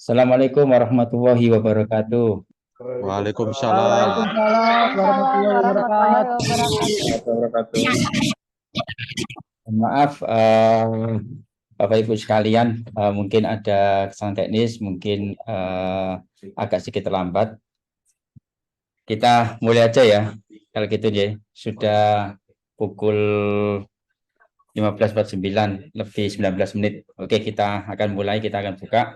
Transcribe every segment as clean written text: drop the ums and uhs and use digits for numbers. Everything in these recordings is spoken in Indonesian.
Assalamualaikum warahmatullahi wabarakatuh. Waalaikumsalam. Waalaikumsalam Waalaikumsalam warahmatullahi warahmatullahi wabarakatuh. wabarakatuh. Wabarakatuh. Maaf, Bapak Ibu sekalian, mungkin ada kesalahan teknis, mungkin agak sedikit terlambat. Kita mulai aja ya, kalau gitu ya. Sudah pukul 15.49 lebih 19 menit. Oke, kita akan mulai, kita akan buka.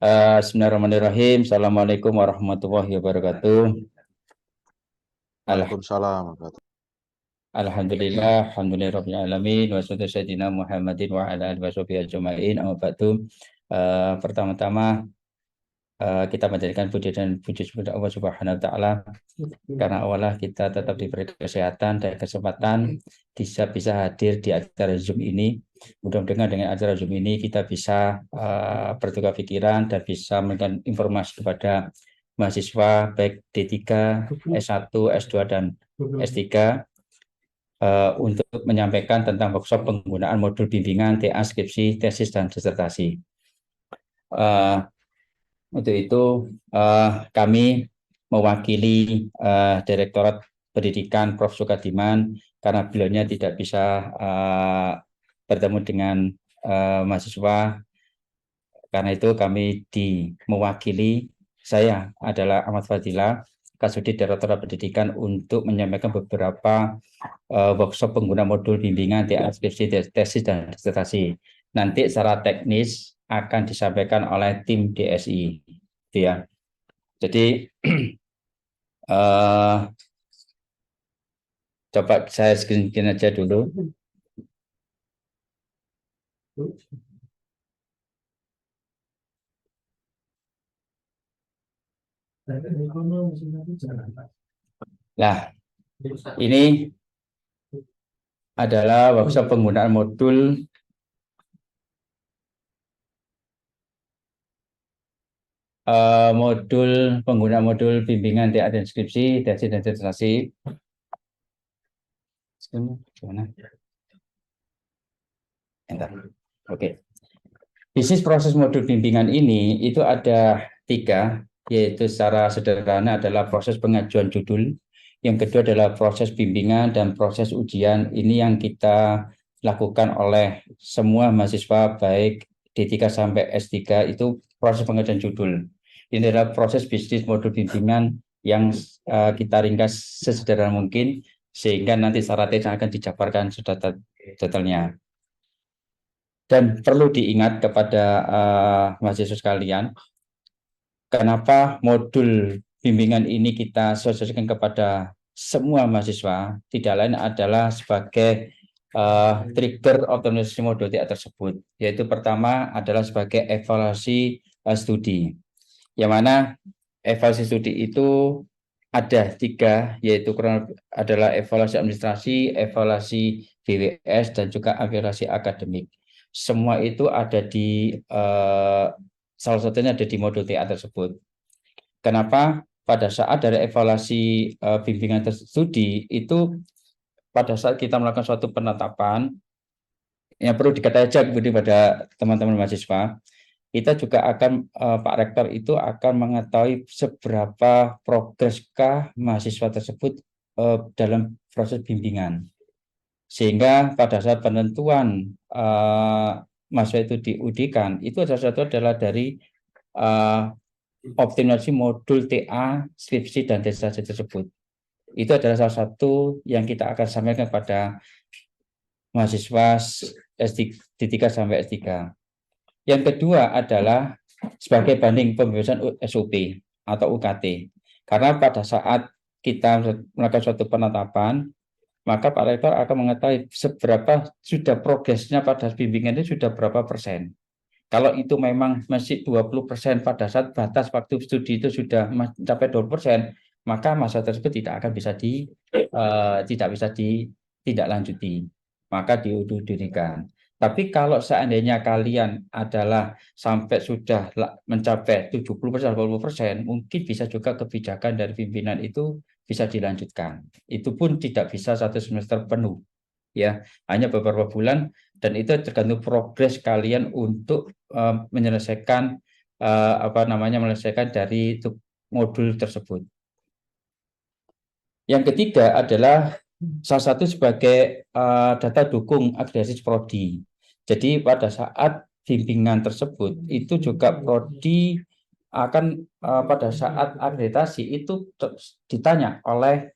Bismillahirrahmanirrahim. Assalamualaikum warahmatullahi wabarakatuh. Waalaikumsalam. Alhamdulillah, alhamdulillahirabbil alamin wa sallallahu sayyidina Muhammadin wa ala alihi washabihi ajmain. Amma ba'du. Pertama-tama kita menjadikan puji dan puji kepada Allah Subhanahu wa taala karena Allah kita tetap diberi kesehatan dan kesempatan bisa hadir di acara Zoom ini. Mudah-mudahan dengan acara Zoom ini kita bisa bertukar pikiran dan bisa memberikan informasi kepada mahasiswa baik D3, S1, S2 dan S3 untuk menyampaikan tentang workshop penggunaan modul bimbingan TA, skripsi, tesis, dan disertasi. Untuk itu kami mewakili Direktorat Pendidikan Prof. Sukadiman karena beliaunya tidak bisa bertemu dengan mahasiswa. Karena itu kami mewakili, saya adalah Ahmad Fadila, Kasubdit Direktorat Pendidikan untuk menyampaikan beberapa workshop pengguna modul bimbingan TA, skripsi, tesis, dan disertasi. Nanti secara teknis akan disampaikan oleh tim DSI, ya. Jadi coba saya screen aja dulu. Nah, ini adalah workshop penggunaan modul penggunaan modul bimbingan TA dan skripsi, tesis dan disertasi. Oke. Bisnis proses modul bimbingan ini itu ada 3, yaitu secara sederhana adalah proses pengajuan judul, yang kedua adalah proses bimbingan dan proses ujian. Ini yang kita lakukan oleh semua mahasiswa baik D3 sampai S3 itu proses pengajuan judul. Ini adalah proses bisnis modul bimbingan yang kita ringkas sesederhana mungkin sehingga nanti secara teknis akan dijabarkan sudah detailnya. Dan perlu diingat kepada mahasiswa sekalian, kenapa modul bimbingan ini kita sosialisasikan kepada semua mahasiswa, tidak lain adalah sebagai trigger optimalisasi modul TA tersebut, yaitu pertama adalah sebagai evaluasi studi, yang mana evaluasi studi itu ada 3, yaitu adalah evaluasi administrasi, evaluasi BWS, dan juga evaluasi akademik. Semua itu ada di salah satunya ada di modul TA tersebut. Kenapa? Pada saat dari evaluasi bimbingan studi itu pada saat kita melakukan suatu penetapan yang perlu diketahui aja pada teman-teman mahasiswa, kita juga akan Pak Rektor itu akan mengetahui seberapa progreskah mahasiswa tersebut dalam proses bimbingan. Sehingga pada saat penentuan mahasiswa itu diudikan, itu salah satu adalah dari optimalisasi modul TA, skripsi, dan disertasi tersebut. Itu adalah salah satu yang kita akan sampaikan kepada mahasiswa D3 sampai S3. Yang kedua adalah sebagai banding pembebasan SOP atau UKT. Karena pada saat kita melakukan suatu penetapan, maka Pak Rektor akan mengetahui seberapa sudah progresnya pada bimbingan itu sudah berapa persen. Kalau itu memang masih 20% pada saat batas waktu studi itu sudah mencapai 20%, maka masa tersebut tidak akan bisa ditindaklanjuti, maka diundurkan. Tapi kalau seandainya kalian adalah sampai sudah mencapai 70%, 80%, mungkin bisa juga kebijakan dari pimpinan itu bisa dilanjutkan. Itu pun tidak bisa 1 semester penuh, ya, hanya beberapa bulan dan itu tergantung progres kalian untuk menyelesaikan menyelesaikan dari modul tersebut. Yang ketiga adalah salah satu sebagai data dukung akreditasi prodi. Jadi pada saat bimbingan tersebut itu juga prodi akan pada saat akreditasi itu ditanya oleh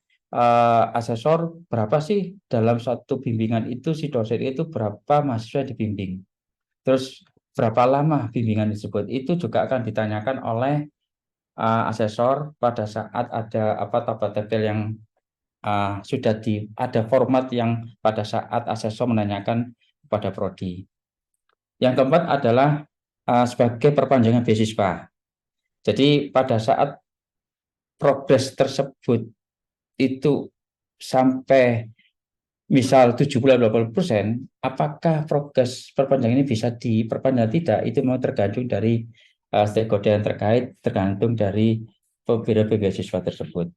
asesor berapa sih dalam satu bimbingan itu si dosen itu berapa mahasiswa dibimbing. Terus berapa lama bimbingan tersebut itu juga akan ditanyakan oleh asesor pada saat ada tabel yang sudah ada format yang pada saat asesor menanyakan pada prodi. Yang keempat adalah sebagai perpanjangan beasiswa. Jadi pada saat progres tersebut itu sampai misal 70-80%, apakah progres perpanjangan ini bisa diperpanjang tidak? Itu mau tergantung dari stakeholder yang terkait, tergantung dari pemberi beasiswa tersebut.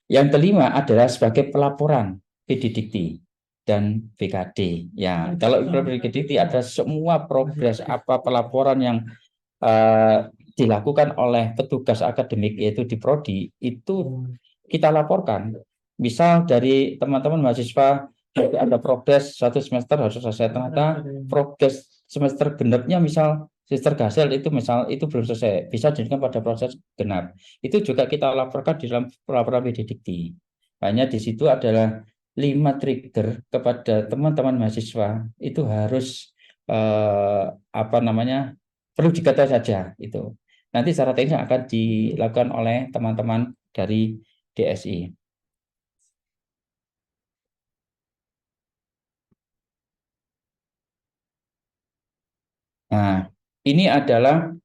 Yang kelima adalah sebagai pelaporan PDDikti dan BKD. Ya, kalau PDDikti ada semua progres pelaporan yang dilakukan oleh petugas akademik yaitu di prodi itu kita laporkan. Misal dari teman-teman mahasiswa ada progres satu semester harus selesai, ternyata progres semester genapnya misal semester gasel itu misal itu belum selesai, bisa dijadikan pada proses genap. Itu juga kita laporkan di dalam pelaporan PDDikti. Hanya di situ adalah 5 trigger kepada teman-teman mahasiswa itu harus perlu diketahui saja itu. Nanti secara teknis akan dilakukan oleh teman-teman dari DSI. Nah, ini adalah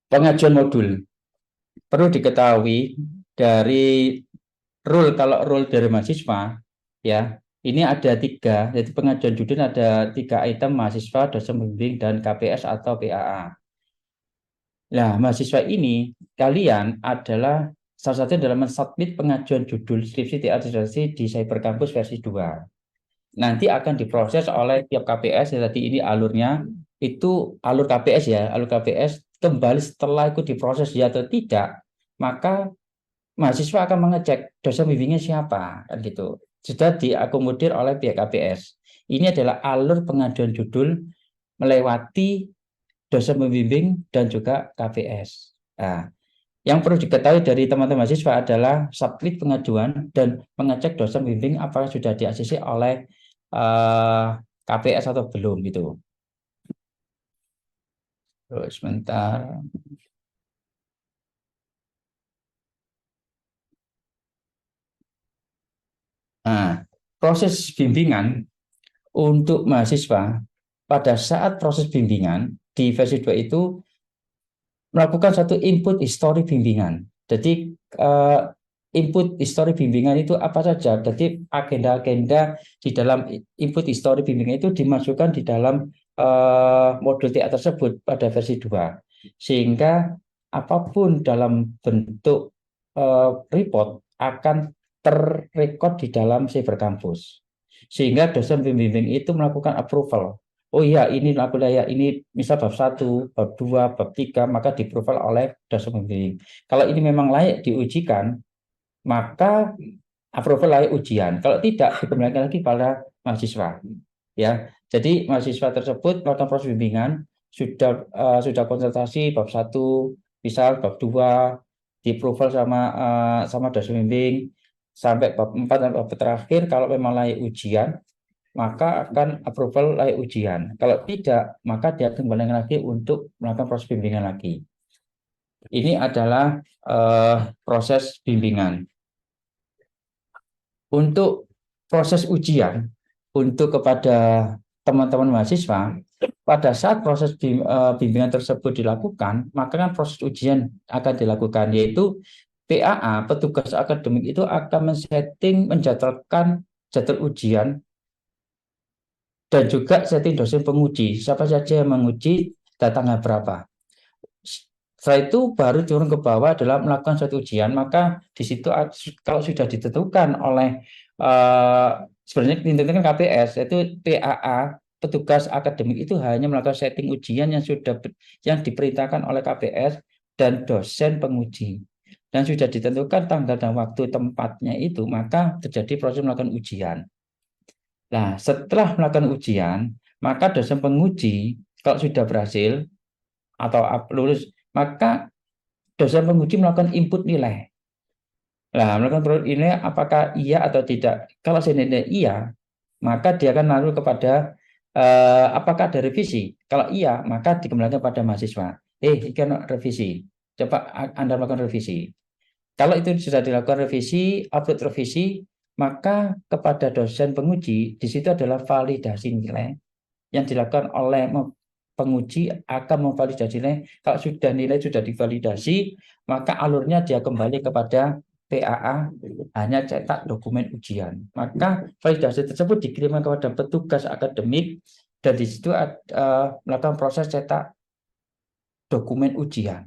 pengajuan modul. Perlu diketahui dari kalau rule dari mahasiswa, ya ini ada 3, jadi pengajuan judul ada 3 item: mahasiswa, dosen pembimbing, dan KPS atau PAA. Nah, mahasiswa ini kalian adalah salah satunya dalam mensubmit pengajuan judul skripsi disertasi di Cybercampus versi 2. Nanti akan diproses oleh tiap KPS. Tadi ini alurnya itu alur KPS ya, alur KPS kembali setelah itu diproses ya atau tidak, maka mahasiswa akan mengecek dosen bimbingnya siapa, kan gitu. Sudah diakomodir oleh pihak KPS. Ini adalah alur pengajuan judul melewati dosen pembimbing dan juga KPS. Nah, yang perlu diketahui dari teman-teman mahasiswa adalah submit pengajuan dan mengecek dosen bimbing apakah sudah di-ACC oleh KPS atau belum gitu. Terus sebentar. Nah, proses bimbingan untuk mahasiswa pada saat proses bimbingan di versi 2 itu melakukan satu input histori bimbingan. Jadi input histori bimbingan itu apa saja? Jadi agenda-agenda di dalam input histori bimbingan itu dimasukkan di dalam modul TA tersebut pada versi 2. Sehingga apapun dalam bentuk report akan terrekod di dalam Cybercampus. Sehingga dosen pembimbing itu melakukan approval. Oh iya, ini misal bab 1, bab 2, bab 3, maka di-approval oleh dosen pembimbing. Kalau ini memang layak diujikan, maka approval layak ujian. Kalau tidak, dikembalikan lagi pada mahasiswa. Ya, jadi mahasiswa tersebut melakukan proses bimbingan, sudah konsultasi bab 1, misal bab 2, di-approval sama dosen pembimbing, sampai bab 4 dan bab terakhir. Kalau memang layak ujian, maka akan approval layak ujian. Kalau tidak, maka dia kembali lagi untuk melakukan proses bimbingan lagi. Ini adalah proses bimbingan. Untuk proses ujian, untuk kepada teman-teman mahasiswa, pada saat proses bimbingan tersebut dilakukan, maka kan proses ujian akan dilakukan, yaitu PAA, petugas akademik itu akan menjadwalkan jadwal ujian dan juga setting dosen penguji. Siapa saja yang menguji, datangnya berapa. Setelah itu baru turun ke bawah adalah melakukan suatu ujian. Maka di situ kalau sudah ditentukan oleh sebenarnya ditentukan KPS, yaitu PAA, petugas akademik itu hanya melakukan setting ujian yang diperintahkan oleh KPS dan dosen penguji. Dan sudah ditentukan tanggal dan waktu tempatnya itu, maka terjadi proses melakukan ujian. Nah, setelah melakukan ujian, maka dosen penguji kalau sudah berhasil atau lulus, maka dosen penguji melakukan input nilai. Nah, melakukan input nilai apakah iya atau tidak. Kalau seandainya iya, maka dia akan lalu kepada apakah ada revisi. Kalau iya, maka dikembalikan pada mahasiswa. Ini kan revisi. Coba Anda melakukan revisi. Kalau itu sudah dilakukan revisi, upload revisi, maka kepada dosen penguji, di situ adalah validasi nilai yang dilakukan oleh penguji akan memvalidasi nilai. Kalau sudah nilai sudah divalidasi, maka alurnya dia kembali kepada PAA, hanya cetak dokumen ujian. Maka validasi tersebut dikirimkan kepada petugas akademik dan di situ melakukan proses cetak dokumen ujian.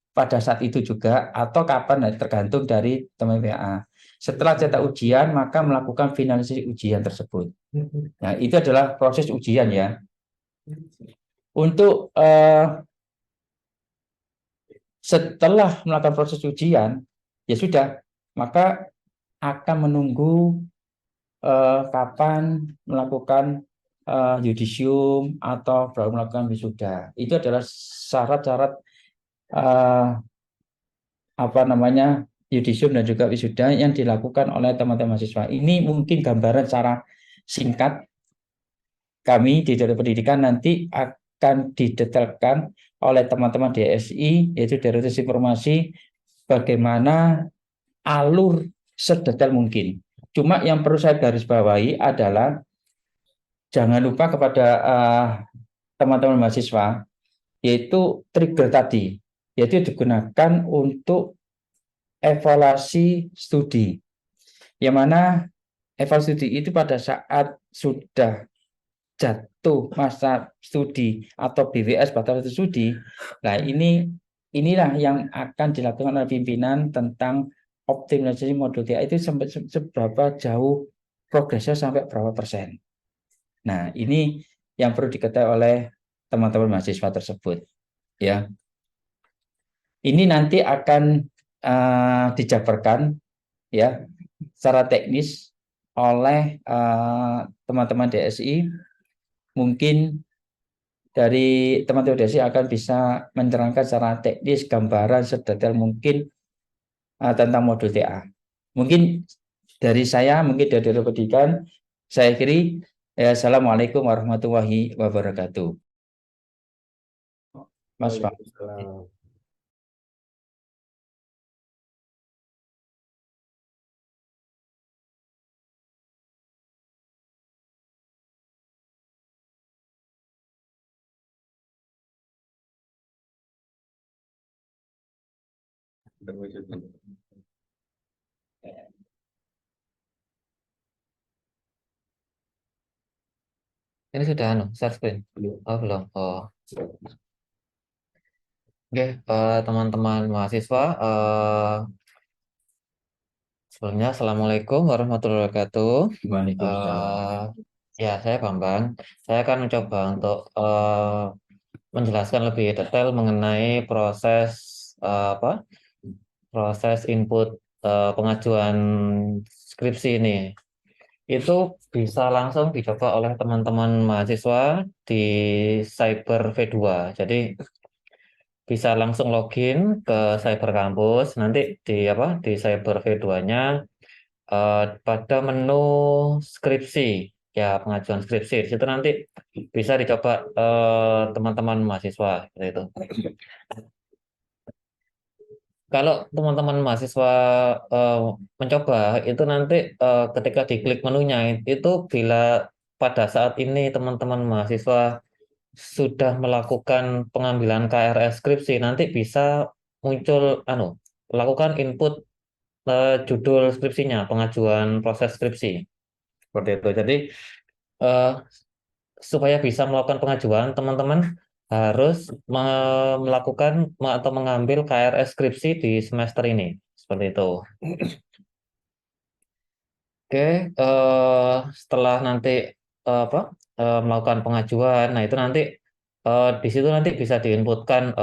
Pada saat itu juga atau kapan tergantung dari teman PAA. Setelah cetak ujian, maka melakukan finalisasi ujian tersebut. Nah, itu adalah proses ujian ya. Untuk setelah melakukan proses ujian, ya sudah, maka akan menunggu kapan melakukan yudisium atau baru melakukan wisuda. Itu adalah syarat-syarat apa namanya yudisium dan juga wisuda yang dilakukan oleh teman-teman mahasiswa. Ini mungkin gambaran secara singkat kami di Direktorat Pendidikan, nanti akan didetailkan oleh teman-teman DSI, yaitu Direktorat Informasi, bagaimana alur sedetail mungkin. Cuma yang perlu saya garis bawahi adalah jangan lupa kepada teman-teman mahasiswa, yaitu trigger tadi, yaitu digunakan untuk evaluasi studi. Yang mana evaluasi studi itu pada saat sudah jatuh masa studi atau BWS batas studi. Nah, inilah yang akan dilakukan oleh pimpinan tentang optimalisasi modul TA itu sampai seberapa jauh progresnya, sampai berapa persen. Nah, ini yang perlu diketahui oleh teman-teman mahasiswa tersebut, ya. Ini nanti akan dijabarkan ya secara teknis oleh teman-teman DSI. Mungkin dari teman-teman DSI akan bisa menerangkan secara teknis gambaran sedetail mungkin tentang modul TA. Mungkin dari saya, mungkin dari Pendidikan, saya akhiri. Assalamualaikum warahmatullahi wabarakatuh. Mas Pak. Ini sudah share screen? Oh, belum. Oh. Oke, teman-teman mahasiswa, sebelumnya Assalamualaikum warahmatullahi wabarakatuh. Ya, saya Bambang. Saya akan mencoba untuk menjelaskan lebih detail mengenai proses proses input pengajuan skripsi ini. Itu bisa langsung dicoba oleh teman-teman mahasiswa di Cyber V2. Jadi bisa langsung login ke Cyber Campus, nanti di Cyber V2-nya pada menu skripsi, ya pengajuan skripsi. Di situ nanti bisa dicoba teman-teman mahasiswa seperti itu. Kalau teman-teman mahasiswa mencoba itu nanti ketika diklik menunya itu bila pada saat ini teman-teman mahasiswa sudah melakukan pengambilan KRS skripsi, nanti bisa muncul lakukan input judul skripsinya, pengajuan proses skripsi seperti itu. Jadi supaya bisa melakukan pengajuan, teman-teman harus melakukan atau mengambil KRS skripsi di semester ini. Seperti itu. Oke, setelah nanti apa melakukan pengajuan, nah itu nanti di situ nanti bisa diinputkan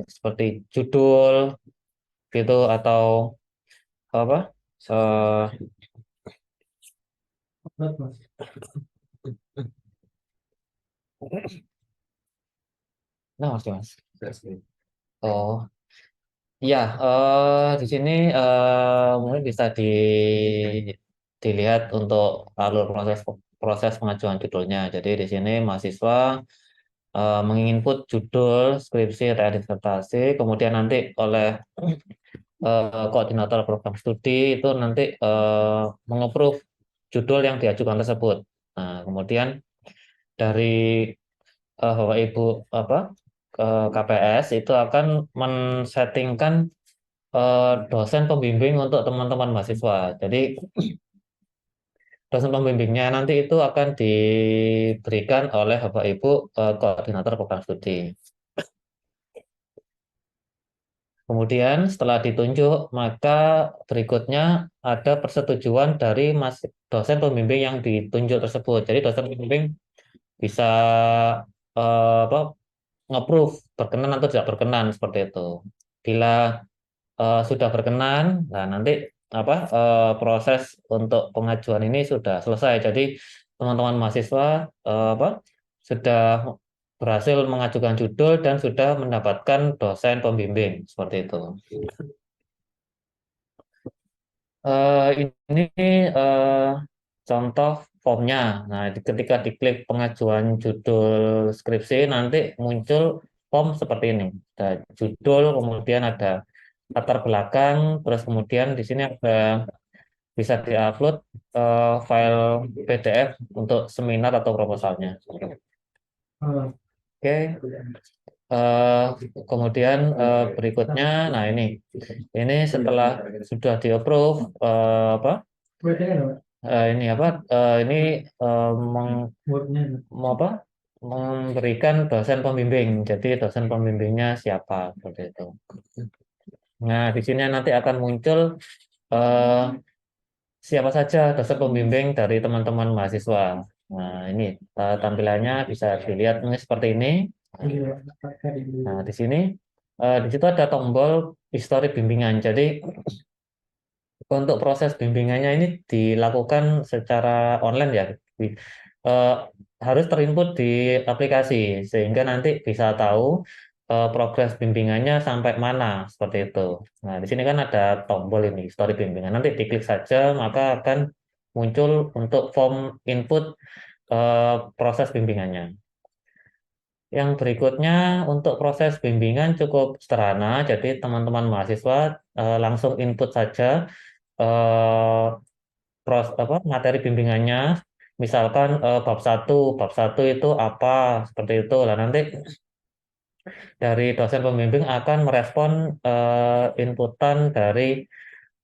seperti judul gitu atau apa eh, nah mas. Oh ya, di sini mungkin bisa dilihat untuk alur proses proses pengajuan judulnya. Jadi di sini mahasiswa menginput judul skripsi atau disertasi, kemudian nanti oleh koordinator program studi itu nanti mengapprove judul yang diajukan tersebut. Nah, kemudian dari Bapak Ibu apa KPS itu akan men-settingkan dosen pembimbing untuk teman-teman mahasiswa. Jadi dosen pembimbingnya nanti itu akan diberikan oleh Bapak Ibu koordinator program studi. Kemudian setelah ditunjuk, maka berikutnya ada persetujuan dari dosen pembimbing yang ditunjuk tersebut. Jadi dosen pembimbing bisa apa, nge-approve berkenan atau tidak berkenan seperti itu. Bila sudah berkenan, nah nanti apa proses untuk pengajuan ini sudah selesai. Jadi teman-teman mahasiswa apa sudah berhasil mengajukan judul dan sudah mendapatkan dosen pembimbing seperti itu. Ini eh, contoh formnya. Nah, ketika diklik pengajuan judul skripsi, nanti muncul form seperti ini. Ada judul, kemudian ada latar belakang, terus kemudian di sini ada bisa diupload file PDF untuk seminar atau proposalnya. Oke, eh, kemudian berikutnya, nah ini setelah sudah di-approve, apa? Ini apa? Ini mau apa? Memberikan dosen pembimbing. Jadi dosen pembimbingnya siapa seperti itu. Nah, di sini nanti akan muncul eh, siapa saja dosen pembimbing dari teman-teman mahasiswa. Nah, ini tampilannya bisa dilihat ini seperti ini. Nah, di situ ada tombol histori bimbingan. Jadi untuk proses bimbingannya ini dilakukan secara online ya. Eh, harus terinput di aplikasi sehingga nanti bisa tahu progres bimbingannya sampai mana seperti itu. Nah, di sini kan ada tombol ini histori bimbingan. Nanti diklik saja maka akan muncul untuk form input proses bimbingannya. Yang berikutnya untuk proses bimbingan cukup sederhana, jadi teman-teman mahasiswa langsung input saja eh, materi bimbingannya, misalkan bab 1 itu apa, seperti itu. Lah nanti dari dosen pembimbing akan merespon inputan dari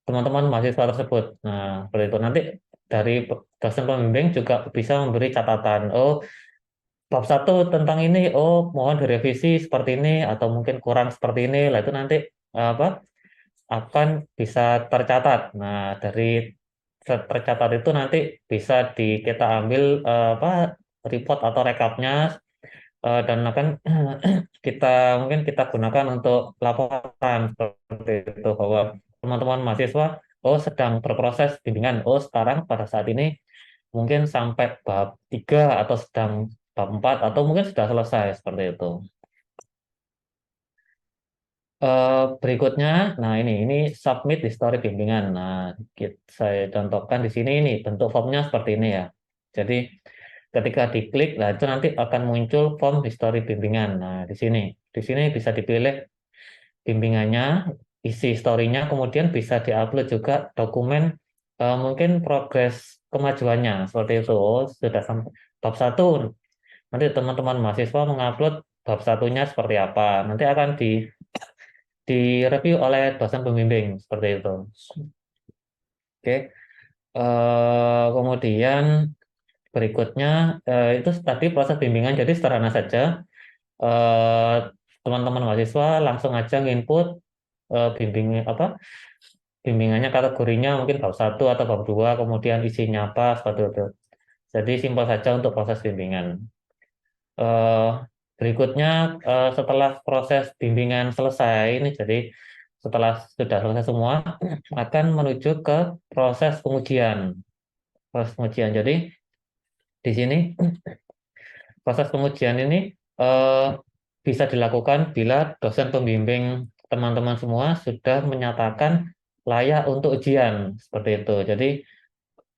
teman-teman mahasiswa tersebut. Nah, seperti itu. Nanti dari dosen pembimbing juga bisa memberi catatan. Oh, bab 1 tentang ini, oh mohon direvisi seperti ini atau mungkin kurang seperti ini. Lah itu nanti apa akan bisa tercatat. Nah, dari tercatat itu nanti bisa kita ambil apa report atau rekapnya dan akan kita mungkin kita gunakan untuk laporan seperti itu bahwa teman-teman mahasiswa oh sedang berproses bimbingan. Oh, sekarang pada saat ini mungkin sampai bab 3 atau sedang bab 4 atau mungkin sudah selesai seperti itu. Berikutnya, nah ini submit history bimbingan. Nah, saya contohkan di sini ini bentuk formnya seperti ini ya. Jadi ketika diklik, nah itu nanti akan muncul form history bimbingan. Nah, di sini bisa dipilih bimbingannya, isi historinya, kemudian bisa diupload juga dokumen mungkin progres kemajuannya seperti itu. Oh, sudah sampai bab 1. Nanti teman-teman mahasiswa mengupload bab 1-nya seperti apa. Nanti akan direview oleh dosen pembimbing seperti itu. Oke. Kemudian berikutnya itu tadi proses bimbingan jadi sederhana saja. eh, teman-teman mahasiswa langsung aja nginput bimbingannya kategorinya mungkin bab 1 atau bab 2, kemudian isinya apa seperti itu. Jadi simpel saja untuk proses bimbingan. Eh, Berikutnya setelah proses bimbingan selesai ini, jadi setelah sudah selesai semua akan menuju ke proses pengujian. Proses pengujian. Jadi di sini proses pengujian ini eh, bisa dilakukan bila dosen pembimbing teman-teman semua sudah menyatakan layak untuk ujian seperti itu. Jadi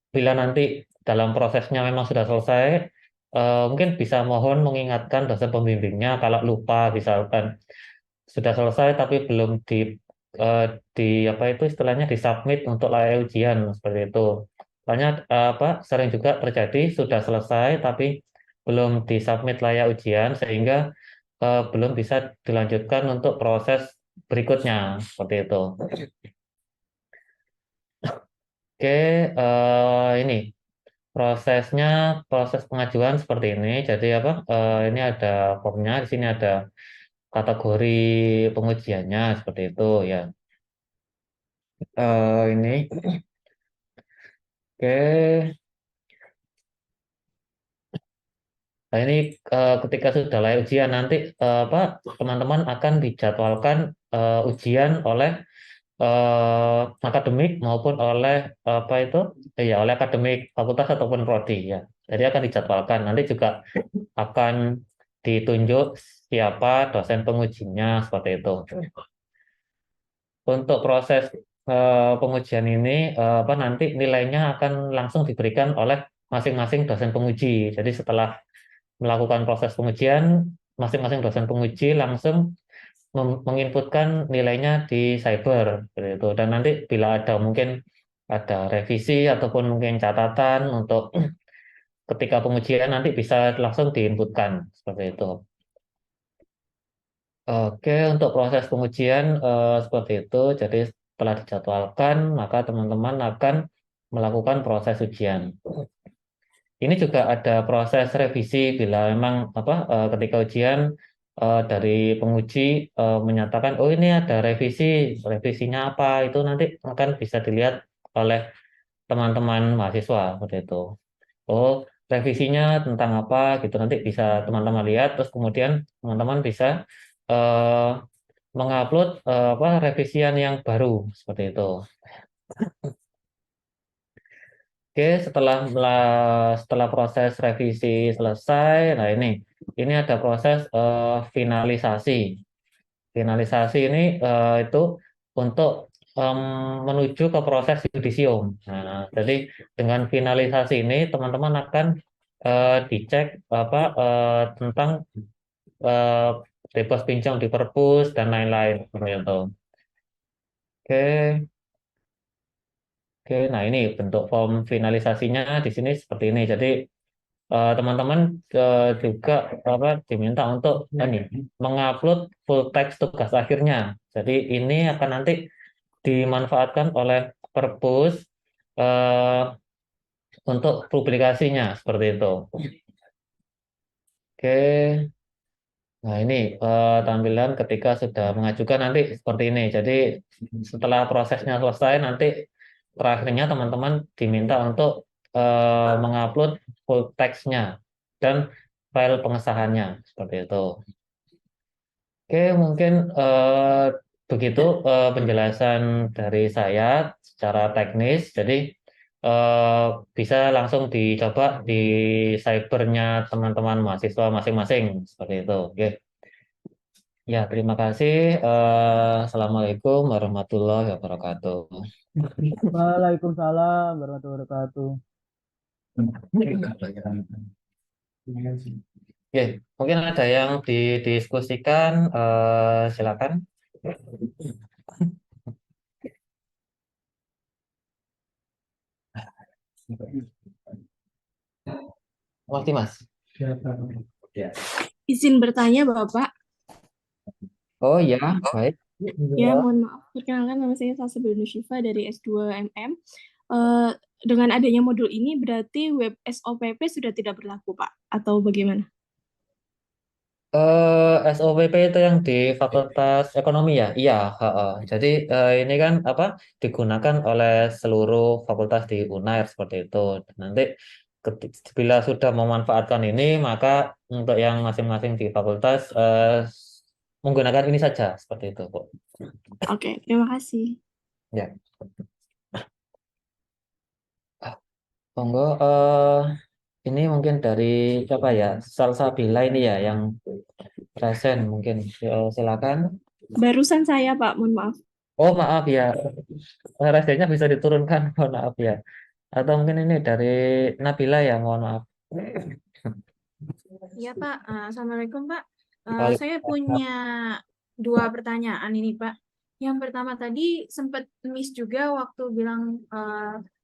bila nanti dalam prosesnya memang sudah selesai, mungkin bisa mohon mengingatkan dosen pembimbingnya kalau lupa misalkan sudah selesai tapi belum di apa itu istilahnya disubmit untuk layak ujian seperti itu. Soalnya sering juga terjadi sudah selesai tapi belum disubmit layak ujian sehingga belum bisa dilanjutkan untuk proses berikutnya seperti itu. Oke, ini prosesnya, proses pengajuan seperti ini. Jadi ini ada formnya, di sini ada kategori pengujiannya seperti itu ya. Ini, oke. Nah ini ketika sudah layak ujian nanti teman-teman akan dijadwalkan ujian oleh akademik maupun oleh oleh akademik fakultas ataupun prodi ya. Jadi akan dijadwalkan. Nanti juga akan ditunjuk siapa dosen pengujinya seperti itu. Untuk proses pengujian ini nanti nilainya akan langsung diberikan oleh masing-masing dosen penguji. Jadi setelah melakukan proses pengujian, masing-masing dosen penguji langsung menginputkan nilainya di cyber seperti itu. Dan nanti bila ada mungkin ada revisi ataupun mungkin catatan untuk ketika pengujian nanti bisa langsung diinputkan seperti itu. Oke, untuk proses pengujian seperti itu. Jadi setelah dijadwalkan, maka teman-teman akan melakukan proses ujian. Ini juga ada proses revisi bila memang ketika ujian dari penguji menyatakan, oh ini ada revisi, revisinya apa itu nanti akan bisa dilihat oleh teman-teman mahasiswa seperti itu. Oh revisinya tentang apa gitu nanti bisa teman-teman lihat, terus kemudian teman-teman bisa eh, mengupload revisian yang baru seperti itu. Oke, setelah proses revisi selesai, nah ini ada proses finalisasi. Finalisasi ini itu untuk menuju ke proses yudisium. Nah, jadi dengan finalisasi ini teman-teman akan dicek tentang eh, bebas pinjam di perpus dan lain-lain seperti itu. Oke. Oke, nah ini bentuk form finalisasinya di sini seperti ini. Jadi teman-teman juga diminta untuk mengupload full text tugas akhirnya. Jadi ini akan nanti dimanfaatkan oleh perpus eh, untuk publikasinya seperti itu. Oke, nah ini tampilan ketika sudah mengajukan nanti seperti ini. Jadi setelah prosesnya selesai nanti terakhirnya teman-teman diminta untuk mengupload full text-nya dan file pengesahannya seperti itu. Oke, mungkin begitu penjelasan dari saya secara teknis. Jadi eh, bisa langsung dicoba di cybernya teman-teman mahasiswa masing-masing seperti itu. Oke. Ya, terima kasih. Assalamualaikum warahmatullahi wabarakatuh. Waalaikumsalam warahmatullahi wabarakatuh. Oke, mungkin ada yang didiskusikan, silakan. Mas Dimas. Izin bertanya, Bapak. Oh ya, baik. Ya, mohon maaf. Perkenalkan, nama saya Salsa Syifa dari S2 MM. Dengan adanya modul ini, berarti web SOPP sudah tidak berlaku, Pak? Atau bagaimana? SOPP itu yang di Fakultas Ekonomi ya? Iya, heeh. Jadi ini kan apa digunakan oleh seluruh fakultas di UNAIR seperti itu. Nanti bila sudah memanfaatkan ini, maka untuk yang masing-masing di fakultas menggunakan ini saja seperti itu, Bu. Oke, terima kasih. Ya, monggo. Ini mungkin dari siapa ya? Salsabila ini ya yang present mungkin. Silakan. Barusan saya, Pak, mohon maaf. Oh maaf ya, rasanya bisa diturunkan, mohon maaf ya. Atau mungkin ini dari Nabila ya, mohon maaf. Iya Pak, Assalamualaikum Pak. Waalaikumsalam. Saya punya dua pertanyaan ini Pak. Yang pertama tadi sempat miss juga waktu bilang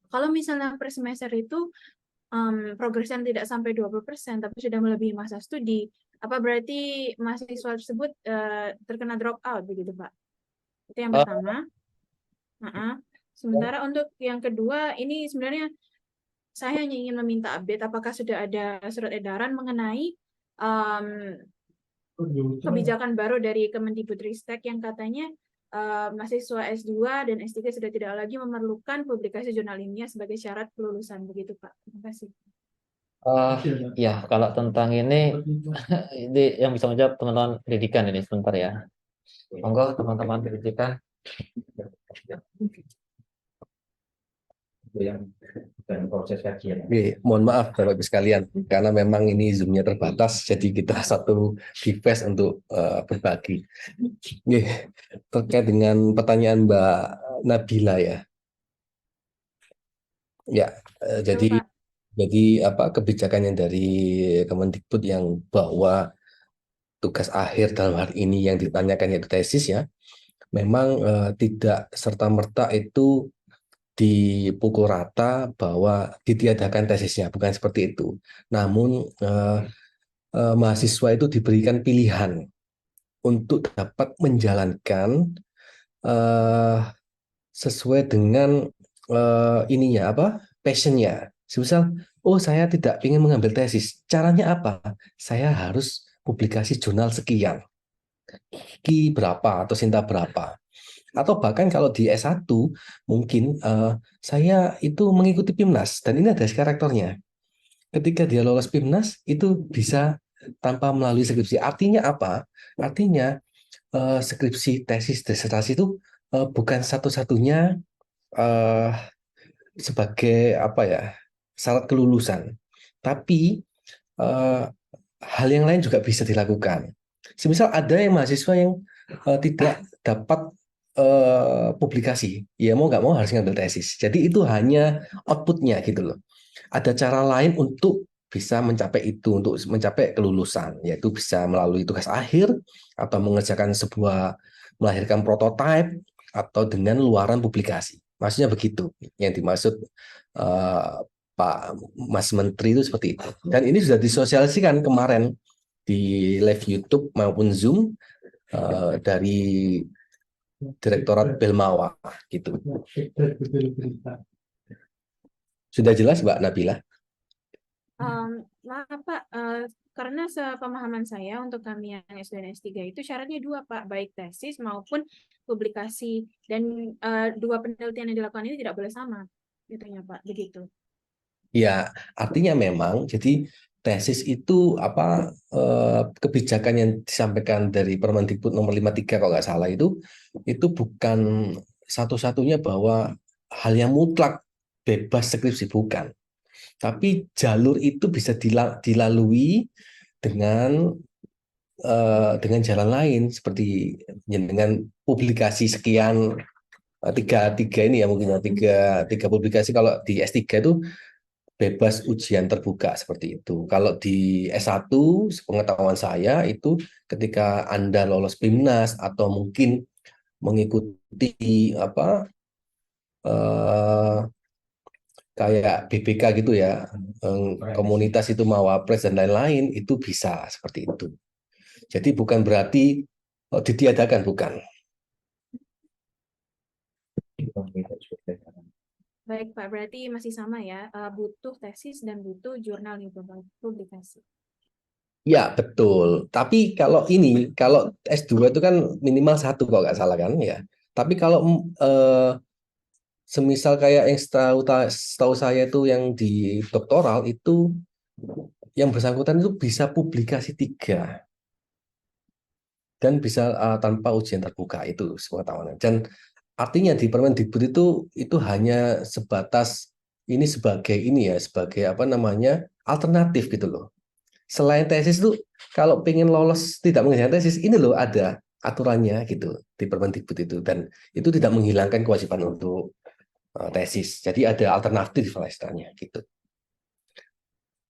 kalau misalnya per semester itu progresnya tidak sampai 20% tapi sudah melebihi masa studi, apa berarti mahasiswa tersebut terkena drop out begitu Pak? Itu yang Oh, pertama. Sementara untuk yang kedua, ini sebenarnya saya hanya ingin meminta update apakah sudah ada surat edaran mengenai kebijakan baru dari Kemendikbudristek yang katanya mahasiswa S2 dan S3 sudah tidak lagi memerlukan publikasi jurnal ilmiah sebagai syarat kelulusan. Begitu, Pak. Terima kasih. ya kalau tentang ini, ini yang bisa menjawab teman-teman pendidikan ini sebentar ya. Monggo teman-teman pendidikan. Dan proses kajian. Oke, mohon maaf Bapak Ibu sekalian, karena memang ini Zoom-nya terbatas, jadi kita satu device untuk berbagi. Oke, terkait dengan pertanyaan Mbak Nabila ya. Ya, Betul, Pak. jadi apa kebijakan yang dari Kemendikbud yang bahwa tugas akhir dalam hal ini yang ditanyakan yaitu tesis ya, memang tidak serta-merta itu dipukul rata bahwa ditiadakan tesisnya, bukan seperti itu. Namun mahasiswa itu diberikan pilihan untuk dapat menjalankan sesuai dengan ininya apa passionnya. Misal, oh saya tidak ingin mengambil tesis, caranya apa? Saya harus publikasi jurnal sekian, ki berapa atau sinta berapa. Atau bahkan kalau di S1 mungkin saya itu mengikuti PIMNAS dan ini ada karakternya. Ketika dia lolos PIMNAS itu bisa tanpa melalui skripsi. Artinya apa? Artinya skripsi, tesis, disertasi itu bukan satu-satunya eh, sebagai apa ya syarat kelulusan, tapi eh, hal yang lain juga bisa dilakukan. Semisal ada yang mahasiswa yang tidak dapat publikasi, ya mau nggak mau harus ngambil tesis. Jadi itu hanya outputnya gitu loh. Ada cara lain untuk bisa mencapai itu, untuk mencapai kelulusan, yaitu bisa melalui tugas akhir atau mengerjakan sebuah melahirkan prototipe atau dengan luaran publikasi. Maksudnya begitu. Yang dimaksud Pak Mas Menteri itu seperti itu. Dan ini sudah disosialisasikan kemarin di live YouTube maupun Zoom dari Direktorat Belmawa gitu. Sudah jelas Mbak Nabila? Maaf Pak, karena sepemahaman saya untuk kami yang S2 dan S3 itu syaratnya dua Pak, baik tesis maupun publikasi, dan dua penelitian yang dilakukan ini tidak boleh sama, gitunya Pak, begitu. Ya, artinya memang jadi tesis itu apa kebijakan yang disampaikan dari Permendikbud nomor 53 kalau nggak salah itu bukan satu-satunya bahwa hal yang mutlak bebas skripsi bukan. Tapi jalur itu bisa dilalui dengan jalan lain seperti dengan publikasi sekian tiga ini ya mungkin ya tiga publikasi. Kalau di S3 itu bebas ujian terbuka seperti itu. Kalau di S1 sepengetahuan saya itu ketika Anda lolos PIMNAS atau mungkin mengikuti apa kayak BPK gitu ya, komunitas itu Mawapres dan lain-lain itu bisa seperti itu. Jadi bukan berarti ditiadakan, bukan. Baik Pak, berarti masih sama ya, butuh tesis dan butuh jurnal yang publikasi. Ya, betul. Tapi kalau S2 itu kan minimal satu kalau nggak salah kan ya. Tapi kalau semisal kayak yang setahu saya itu yang di doktoral itu yang bersangkutan itu bisa publikasi 3 dan bisa tanpa ujian terbuka itu sepengetahuan. Dan artinya di Permendikbud itu hanya sebatas ini sebagai apa namanya alternatif gitu loh. Selain tesis itu kalau pengen lolos tidak mengerjakan tesis ini loh ada aturannya gitu di Permendikbud itu dan itu tidak menghilangkan kewajiban untuk tesis. Jadi ada alternatif lah istilahnya gitu.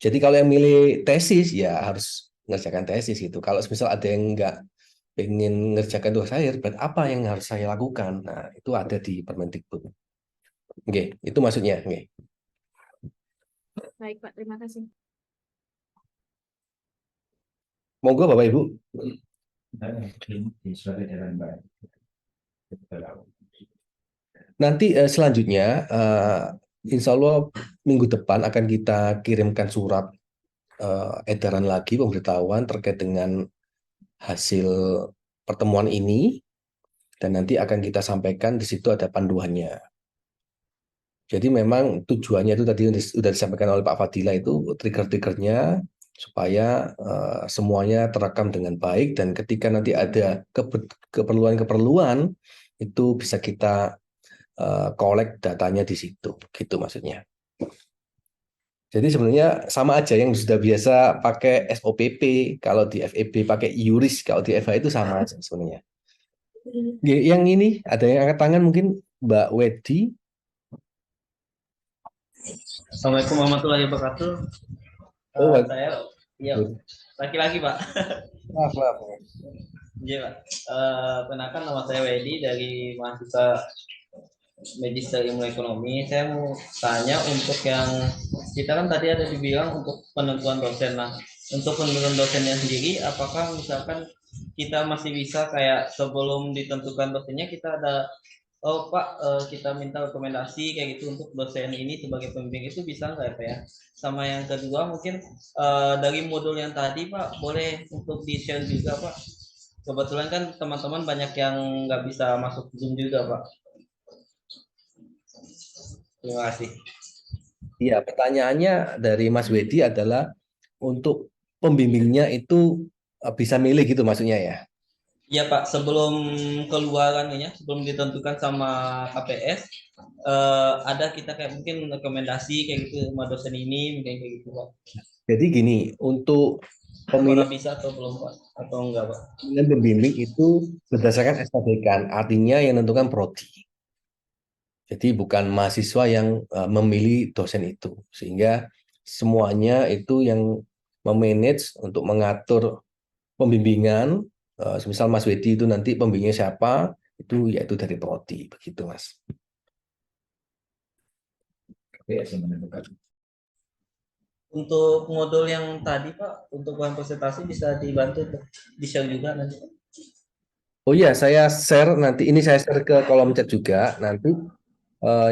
Jadi kalau yang milih tesis ya harus mengerjakan tesis gitu. Kalau misal ada yang nggak pengen mengerjakan tugas akhir, berarti apa yang harus saya lakukan? Nah, itu ada di Permendikbud. Oke, itu maksudnya. Oke. Baik, Pak. Terima kasih. Monggo Bapak Ibu. Nanti selanjutnya, insya Allah minggu depan akan kita kirimkan surat edaran lagi pemberitahuan terkait dengan hasil pertemuan ini dan nanti akan kita sampaikan di situ ada panduannya. Jadi memang tujuannya itu tadi sudah disampaikan oleh Pak Fadila itu trigger-triggernya supaya semuanya terekam dengan baik dan ketika nanti ada keperluan-keperluan itu bisa kita collect datanya di situ, gitu maksudnya. Jadi sebenarnya sama aja yang sudah biasa pakai SOPP, kalau di FEB pakai IURIS, kalau di FH itu sama aja sebenarnya. Yang ini ada yang angkat tangan mungkin Mbak Wedi. Assalamualaikum warahmatullahi wabarakatuh. Oh, Saya, iya, laki-laki Pak. maaf. Iya Pak. Perkenalkan nama saya Wedi dari mahasiswa Magister Ilmu Ekonomi. Saya mau tanya untuk yang kita kan tadi ada dibilang untuk penentuan dosen. Nah, untuk penentuan dosennya sendiri, apakah misalkan kita masih bisa kayak sebelum ditentukan dosennya kita ada oh Pak, kita minta rekomendasi kayak gitu untuk dosen ini sebagai pembimbing itu bisa nggak ya Pak ya? Sama yang kedua mungkin dari modul yang tadi Pak, boleh untuk di-share juga Pak. Kebetulan kan teman-teman banyak yang nggak bisa masuk Zoom juga Pak. Terima kasih. Iya, pertanyaannya dari Mas Wedi adalah untuk pembimbingnya itu bisa milih gitu maksudnya ya. Iya Pak, sebelum keluaran ya, sebelum ditentukan sama KPS, ada kita kayak mungkin rekomendasi kayak gitu sama dosen ini, mungkin kayak gitu Pak. Jadi gini, untuk Apakah pemilihan bisa atau belum Pak? Atau enggak Pak? pembimbing itu berdasarkan SKBK, artinya yang menentukan prodi. Jadi bukan mahasiswa yang memilih dosen itu, sehingga semuanya itu yang memanage untuk mengatur pembimbingan. Misal Mas Wedi itu nanti pembimbingnya siapa, itu yaitu dari prodi, begitu Mas. Untuk modul yang tadi Pak, untuk bahan presentasi bisa dibantu di-share juga nanti. Oh iya, saya share nanti, ini saya share ke kolom chat juga, nanti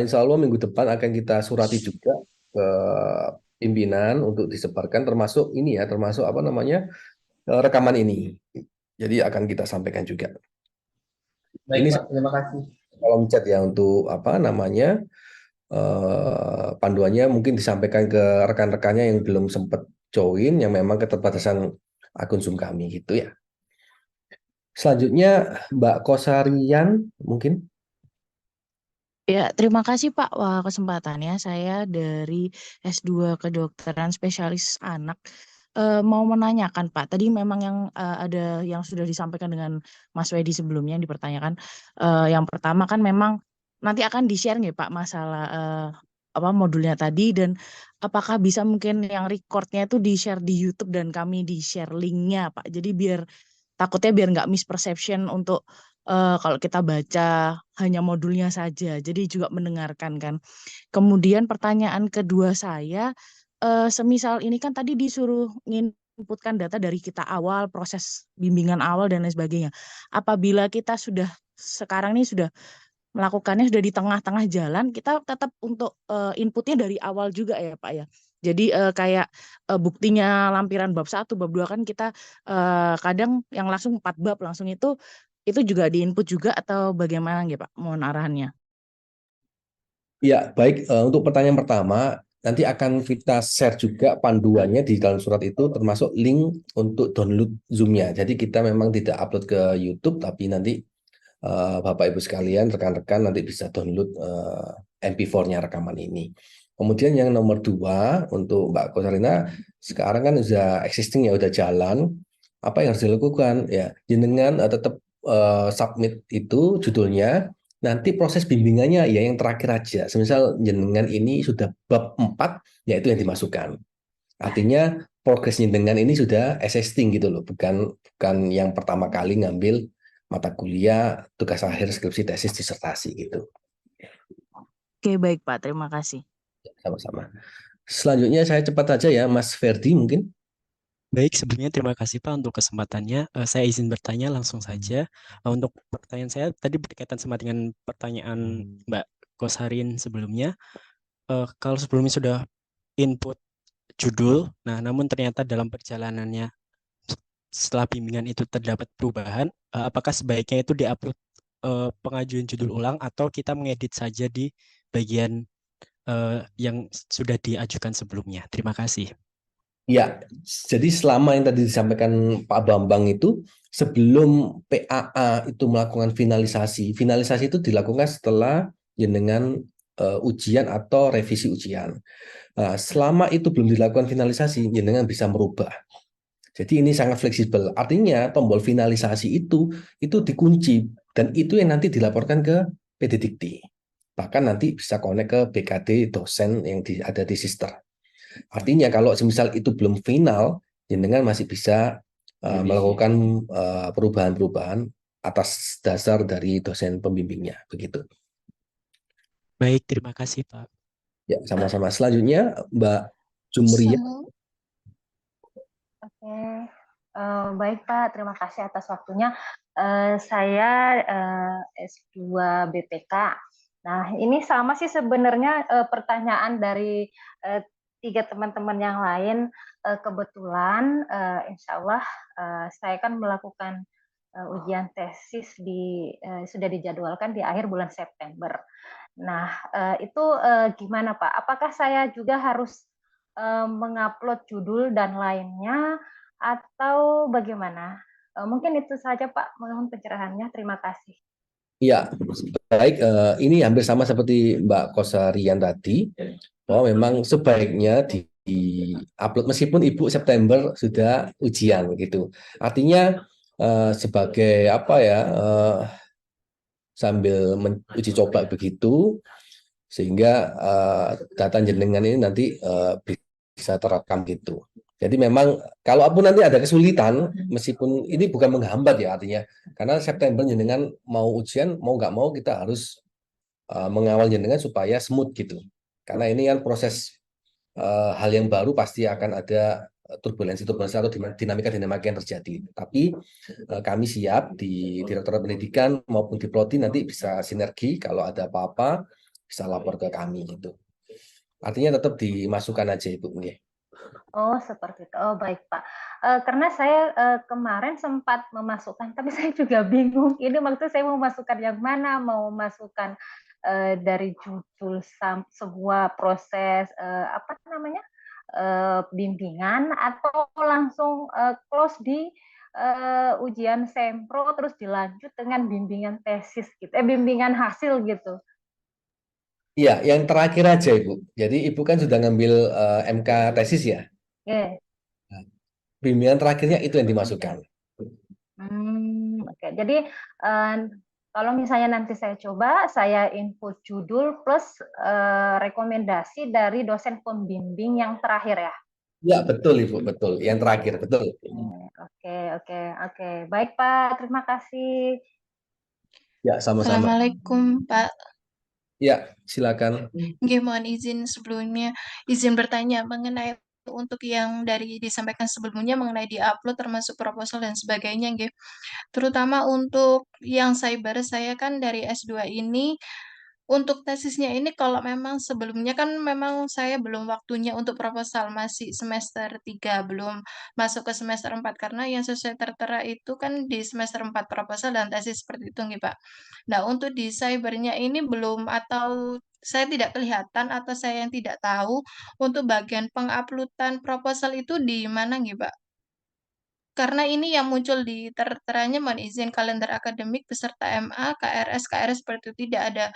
insya Allah minggu depan akan kita surati juga ke pimpinan untuk disebarkan, termasuk ini ya, termasuk apa namanya, rekaman ini. Jadi akan kita sampaikan juga. Baik Ini Pak, terima kasih. kolom chat ya untuk apa namanya, panduannya mungkin disampaikan ke rekan-rekannya yang belum sempat join, yang memang keterbatasan akun Zoom kami gitu ya. Selanjutnya Mbak Kosarian mungkin. Ya, terima kasih Pak kesempatannya. Saya dari S2 Kedokteran Spesialis Anak. Mau menanyakan Pak, tadi memang yang ada yang sudah disampaikan dengan Mas Wedi sebelumnya yang dipertanyakan. Yang pertama kan memang nanti akan di-share nggak Pak masalah apa modulnya tadi dan apakah bisa mungkin yang recordnya itu di-share di YouTube dan kami di-share linknya Pak. Jadi takutnya biar nggak misperception untuk kalau kita baca hanya modulnya saja, jadi juga mendengarkan kan. Kemudian pertanyaan kedua saya, semisal ini kan tadi disuruh nginputkan data dari kita awal, proses bimbingan awal dan lain sebagainya. Apabila kita sudah sekarang ini sudah melakukannya sudah di tengah-tengah jalan, kita tetap untuk inputnya dari awal juga ya Pak ya. Jadi kayak buktinya lampiran bab 1, bab 2 kan kita kadang yang langsung 4 bab langsung itu juga di-input juga atau bagaimana nggih Pak? Mohon arahannya. Ya, baik. Untuk pertanyaan pertama, nanti akan kita share juga panduannya di dalam surat itu, termasuk link untuk download Zoom-nya. Jadi kita memang tidak upload ke YouTube, tapi nanti Bapak Ibu sekalian, rekan-rekan nanti bisa download MP4-nya rekaman ini. Kemudian yang nomor 2 untuk Mbak Kosarina, sekarang kan sudah existing ya, udah jalan. Apa yang harus dilakukan? Ya, jenengan tetap submit itu judulnya. Nanti proses bimbingannya ya yang terakhir aja. Semisal jenengan ini sudah bab 4, ya itu yang dimasukkan. Artinya progres jenengan ini sudah existing gitu loh, bukan yang pertama kali ngambil mata kuliah, tugas akhir, skripsi, tesis, disertasi gitu. Oke, baik Pak. Terima kasih. Sama-sama. Selanjutnya saya cepat aja ya, Mas Ferdi mungkin. Baik, sebelumnya terima kasih Pak untuk kesempatannya. Saya izin bertanya langsung saja. Untuk pertanyaan saya tadi berkaitan sama dengan pertanyaan Mbak Kosarin sebelumnya. Kalau sebelumnya sudah input judul, namun ternyata dalam perjalanannya setelah bimbingan itu terdapat perubahan, apakah sebaiknya itu diupload pengajuan judul ulang atau kita mengedit saja di bagian yang sudah diajukan sebelumnya? Terima kasih. Ya, jadi selama yang tadi disampaikan Pak Bambang itu, sebelum PAA itu melakukan finalisasi itu dilakukan setelah jenengan ujian atau revisi ujian. Nah, selama itu belum dilakukan finalisasi, jenengan bisa merubah. Jadi ini sangat fleksibel. Artinya tombol finalisasi itu dikunci dan itu yang nanti dilaporkan ke PD Dikti. Bahkan nanti bisa connect ke BKD dosen yang ada di Sister. Artinya kalau semisal itu belum final, jenengan masih bisa melakukan perubahan-perubahan atas dasar dari dosen pembimbingnya, begitu. Baik, terima kasih Pak. Ya, sama-sama. Selanjutnya Mbak Jumria. Oke, baik Pak, terima kasih atas waktunya. Saya S2 BPK. Nah, ini sama sih sebenarnya pertanyaan dari 3 teman-teman yang lain. Kebetulan, insya Allah saya kan melakukan ujian tesis sudah dijadwalkan di akhir bulan September. Nah, itu gimana Pak? Apakah saya juga harus mengupload judul dan lainnya atau bagaimana? Mungkin itu saja Pak, mohon pencerahannya. Terima kasih. Ya, baik. Ini hampir sama seperti Mbak Kosarian tadi, bahwa memang sebaiknya di-upload meskipun Ibu September sudah ujian gitu. Artinya sebagai apa ya, sambil uji coba begitu, sehingga data jenengan ini nanti bisa terekam gitu. Jadi memang kalaupun nanti ada kesulitan, meskipun ini bukan menghambat ya artinya, karena September jenengan mau ujian, mau nggak mau kita harus mengawal jenengan supaya smooth gitu. Karena ini kan proses hal yang baru pasti akan ada turbulensi atau dinamika yang terjadi. Tapi kami siap di Direktorat Pendidikan maupun di Prodi nanti bisa sinergi kalau ada apa-apa bisa lapor ke kami gitu. Artinya tetap dimasukkan aja Ibu. Oh, seperti itu. Oh, baik Pak. Karena saya kemarin sempat memasukkan, tapi saya juga bingung. Ini maksudnya saya mau masukkan yang mana? Mau masukkan dari judul sebuah proses apa namanya bimbingan atau langsung close di ujian sempro terus dilanjut dengan bimbingan tesis gitu, bimbingan hasil gitu. Iya, yang terakhir aja Ibu. Jadi Ibu kan sudah ngambil MK tesis ya. Oke. Nah, bimbingan terakhirnya itu yang dimasukkan. Oke. Jadi kalau misalnya nanti saya coba, saya input judul plus rekomendasi dari dosen pembimbing yang terakhir ya. Ya, betul Ibu, betul. Yang terakhir, betul. Oke. Baik Pak, terima kasih. Ya, sama-sama. Assalamualaikum Pak. Ya, silakan. Nggih, mohon izin sebelumnya, izin bertanya mengenai untuk yang dari disampaikan sebelumnya mengenai di-upload termasuk proposal dan sebagainya nggih. Terutama untuk yang cyber, saya kan dari S2 ini Untuk tesisnya ini kalau memang sebelumnya kan memang saya belum waktunya untuk proposal, masih semester 3 belum masuk ke semester 4 karena yang sesuai tertera itu kan di semester 4 proposal dan tesis seperti itu nih Pak. Nah, untuk di cybernya ini belum atau saya tidak kelihatan atau saya yang tidak tahu untuk bagian penguploadan proposal itu di mana nih Pak? Karena ini yang muncul di terteranya mohon izin kalender akademik beserta MA, KRS seperti itu tidak ada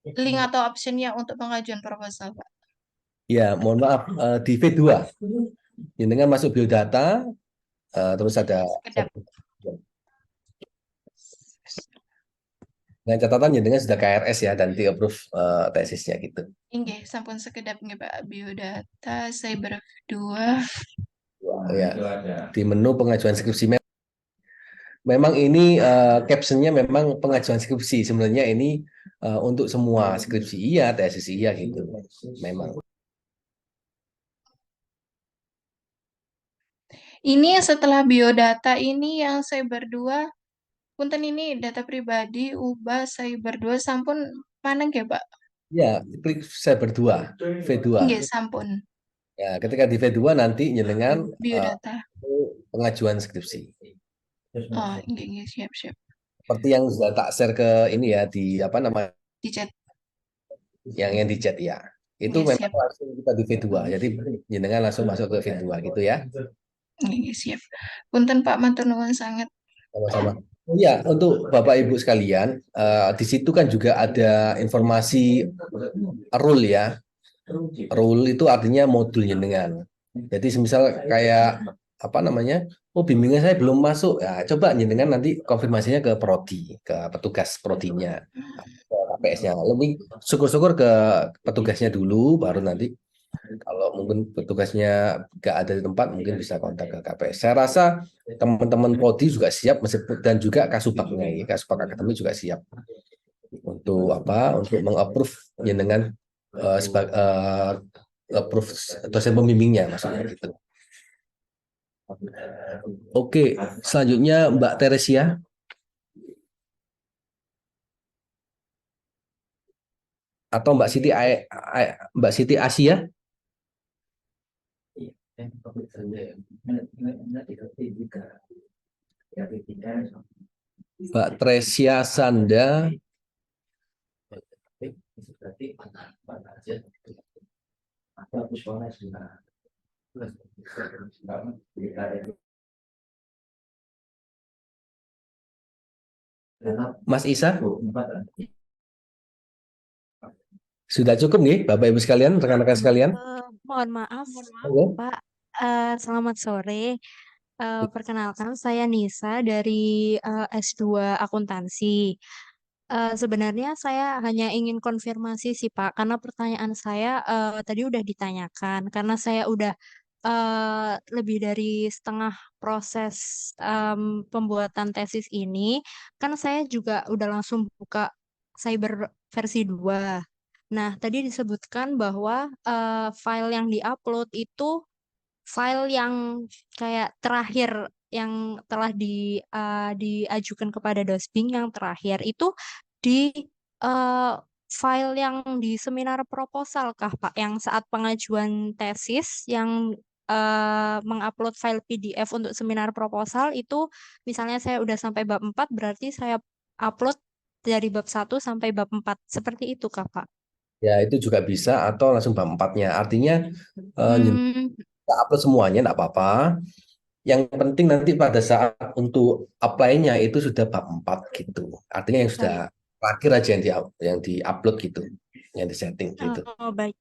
link atau optionnya untuk pengajuan proposal, Pak. Ya, mohon maaf, di V2. Jenengan masuk biodata, terus ada Sekedap. dengan catatan jenengan sudah KRS ya dan di approve tesisnya gitu. Inggih, sampun sekedap nggih Pak. Biodata, Cyber 2. Ya, di menu pengajuan skripsi memang ini captionnya memang pengajuan skripsi. Sebenarnya ini untuk semua skripsi iya, tesis iya gitu. Memang. Ini setelah biodata ini yang Cyber 2, punten ini data pribadi, ubah Cyber 2 sampun mana nggih Pak? Ya, klik Cyber 2, V2. Nggih, sampun. Ya, ketika di V2 nanti jenengan Biodata. pengajuan skripsi. Oh, nggih, siap. Seperti yang sudah tak share ke ini ya di apa namanya? Di chat. Yang di chat ya. Itu Nggih, memang siap. langsung kita di V2. Jadi jenengan langsung masuk ke V2 gitu ya. Nggih, siap. Punten Pak, matur nuwun sangat. Sama-sama. Oh ya, untuk Bapak Ibu sekalian, di situ kan juga ada informasi rule ya. Rule itu artinya modul jenengan. Jadi semisal kayak apa namanya? Oh, bimbingan saya belum masuk. Ya, coba jenengan nanti konfirmasinya ke prodi, ke petugas prodinya, ke KPS-nya. Lebih syukur-syukur ke petugasnya dulu, baru nanti kalau mungkin petugasnya nggak ada di tempat, mungkin bisa kontak ke KPS. Saya rasa teman-teman prodi juga siap, dan juga Kasubagnya, Kasubag Akademi juga siap untuk apa? Untuk mengapprove jenengan approve dosen pembimbingnya maksudnya gitu. Oke, selanjutnya Mbak Teresia. Atau Mbak Siti Asia. Mbak Tresia Sanda. Mas Isa. Sudah cukup nih Bapak Ibu sekalian, rekan-rekan sekalian? Mohon maaf, Halo. Pak. Selamat sore. Perkenalkan, saya Nisa dari S2 Akuntansi. Sebenarnya saya hanya ingin konfirmasi sih Pak, karena pertanyaan saya tadi udah ditanyakan, karena saya udah lebih dari setengah proses pembuatan tesis ini, kan saya juga udah langsung buka Cyber versi 2. Nah, tadi disebutkan bahwa file yang diupload itu file yang kayak terakhir yang telah diajukan kepada Dosbing yang terakhir itu di file yang di seminar proposal kah Pak, yang saat pengajuan tesis yang mengupload file PDF untuk seminar proposal itu misalnya saya udah sampai bab 4 berarti saya upload dari bab 1 sampai bab 4 seperti itu kah Pak? Ya, itu juga bisa atau langsung bab 4-nya. Artinya kita upload semuanya enggak apa-apa. Yang penting nanti pada saat untuk apply-nya itu sudah bab 4 gitu. Artinya yang sudah terakhir aja yang di-upload gitu, yang di-setting gitu. Oh, baik.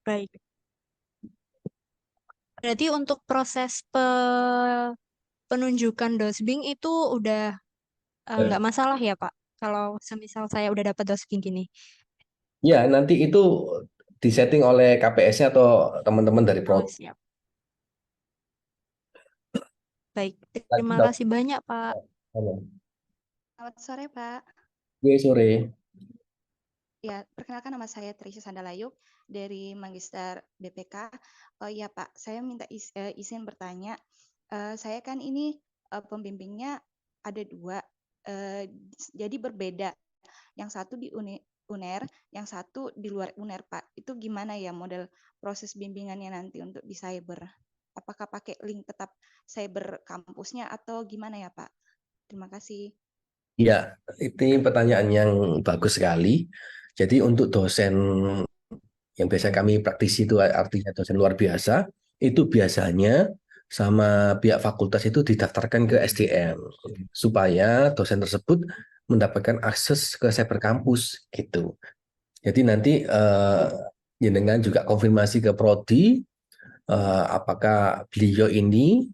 Berarti untuk proses penunjukan Dosbing itu udah nggak masalah ya Pak? Kalau semisal saya udah dapat Dosbing gini. Ya, nanti itu di-setting oleh KPS-nya atau teman-teman dari Oh, prodi. siap. Baik, terima kasih banyak Pak. Selamat sore, Pak. Oke, sore. Ya, perkenalkan nama saya Trisha Sandalayuk dari Magister BPK. Oh iya Pak, saya minta izin bertanya. Saya kan ini pembimbingnya ada 2, jadi berbeda. Yang satu di UNER, yang satu di luar UNER, Pak. Itu gimana ya model proses bimbingannya nanti untuk di cyber? Apakah pakai link tetap cyber kampusnya atau gimana ya, Pak? Terima kasih. Ya, ini pertanyaan yang bagus sekali. Jadi untuk dosen yang biasa kami praktisi itu artinya dosen luar biasa, itu biasanya sama pihak fakultas itu didaftarkan ke SDM supaya dosen tersebut mendapatkan akses ke cyber kampus gitu. Jadi nanti jenengan juga konfirmasi ke prodi apakah beliau ini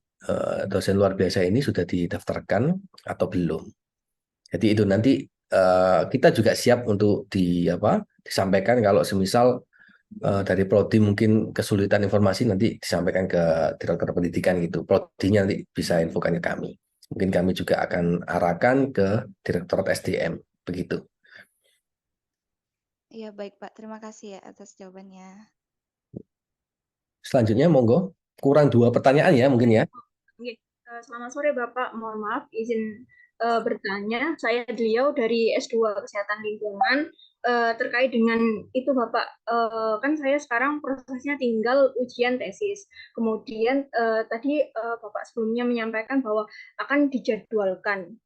dosen luar biasa ini sudah didaftarkan atau belum. Jadi itu nanti kita juga siap untuk disampaikan kalau semisal dari prodi mungkin kesulitan informasi nanti disampaikan ke direktur pendidikan gitu. Prodinya nanti bisa infokan ke kami. Mungkin kami juga akan arahkan ke Direktorat SDM begitu. Iya, baik Pak. Terima kasih ya atas jawabannya. Selanjutnya monggo. Kurang 2 pertanyaan ya mungkin ya. Oke, selamat sore Bapak. Mohon maaf izin bertanya. Saya Deliau dari S2 Kesehatan Lingkungan. Terkait dengan itu Bapak, kan saya sekarang prosesnya tinggal ujian tesis. Kemudian tadi Bapak sebelumnya menyampaikan bahwa akan dijadwalkan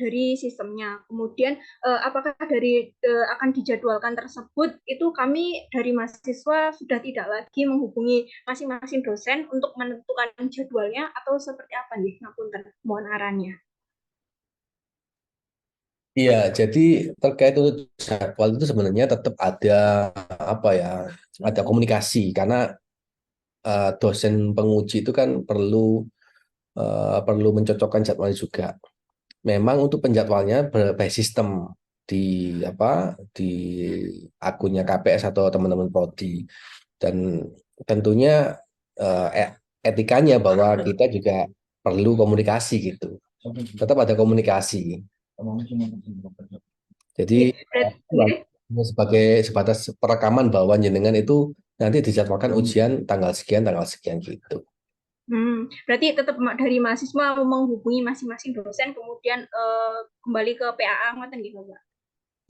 dari sistemnya. Kemudian apakah dari akan dijadwalkan tersebut itu kami dari mahasiswa sudah tidak lagi menghubungi masing-masing dosen untuk menentukan jadwalnya atau seperti apa nih? Ngapunten, mohon arannya. Iya, jadi terkait untuk jadwal itu sebenarnya tetap ada ada komunikasi karena dosen penguji itu kan perlu mencocokkan jadwal juga. Memang untuk penjadwalnya by sistem di akunnya KPS atau teman-teman prodi dan tentunya etikanya bahwa kita juga perlu komunikasi gitu. Tetap ada komunikasi. Jadi sebagai sebatas perekaman bahwa jenengan itu nanti dijadwalkan ujian tanggal sekian gitu. Berarti tetap dari mahasiswa menghubungi masing-masing dosen kemudian kembali ke PAA ngoten gitu, Pak.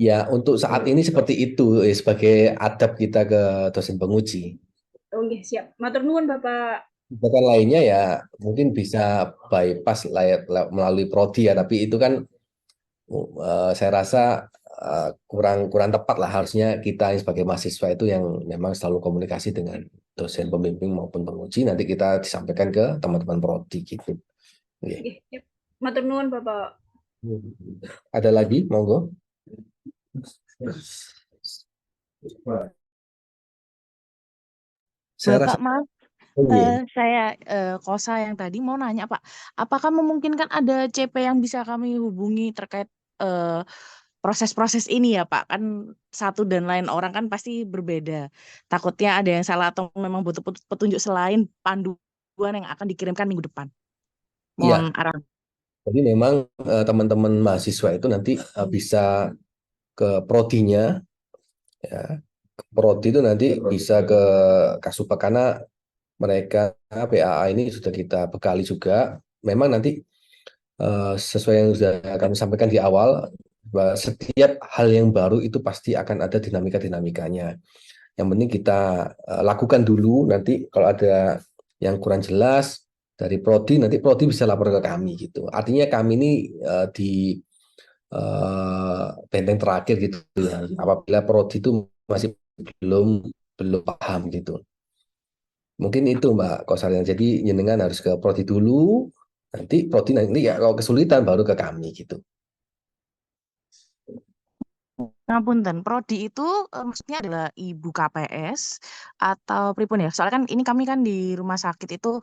Ya, untuk saat ini seperti itu sebagai adab kita ke dosen penguji. Oke, siap. Matur nuwun, Bapak. Bahkan lainnya ya mungkin bisa bypass melalui prodi ya, tapi itu kan saya rasa kurang tepat lah, harusnya kita sebagai mahasiswa itu yang memang selalu komunikasi dengan dosen pembimbing maupun penguji, nanti kita disampaikan ke teman-teman prodi gitu. Oke, siap. Matur nuwun, Bapak. Ada lagi, monggo. Bapak, maaf, saya Kosa yang tadi mau nanya Pak, apakah memungkinkan ada CP yang bisa kami hubungi terkait proses-proses ini ya Pak? Kan satu dan lain orang kan pasti berbeda. Takutnya ada yang salah atau memang butuh petunjuk selain panduan yang akan dikirimkan minggu depan. Mohon arahan. Jadi memang teman-teman mahasiswa itu nanti bisa ke prodinya, ya. Prodi itu nanti bisa ke Kasupa karena mereka PAA ini sudah kita bekali juga. Memang nanti sesuai yang sudah kami sampaikan di awal, bahwa setiap hal yang baru itu pasti akan ada dinamika-dinamikanya. Yang penting kita lakukan dulu, nanti kalau ada yang kurang jelas dari prodi, nanti prodi bisa lapor ke kami gitu. Artinya kami ini di benteng terakhir gitu ya. Apabila prodi itu masih belum paham gitu. Mungkin itu Mbak Kosarian. Jadi jenengan harus ke prodi dulu, nanti ya kalau kesulitan baru ke kami gitu. Ngapunten, prodi itu maksudnya adalah ibu KPS atau pripun ya? Soalnya kan ini kami kan di rumah sakit itu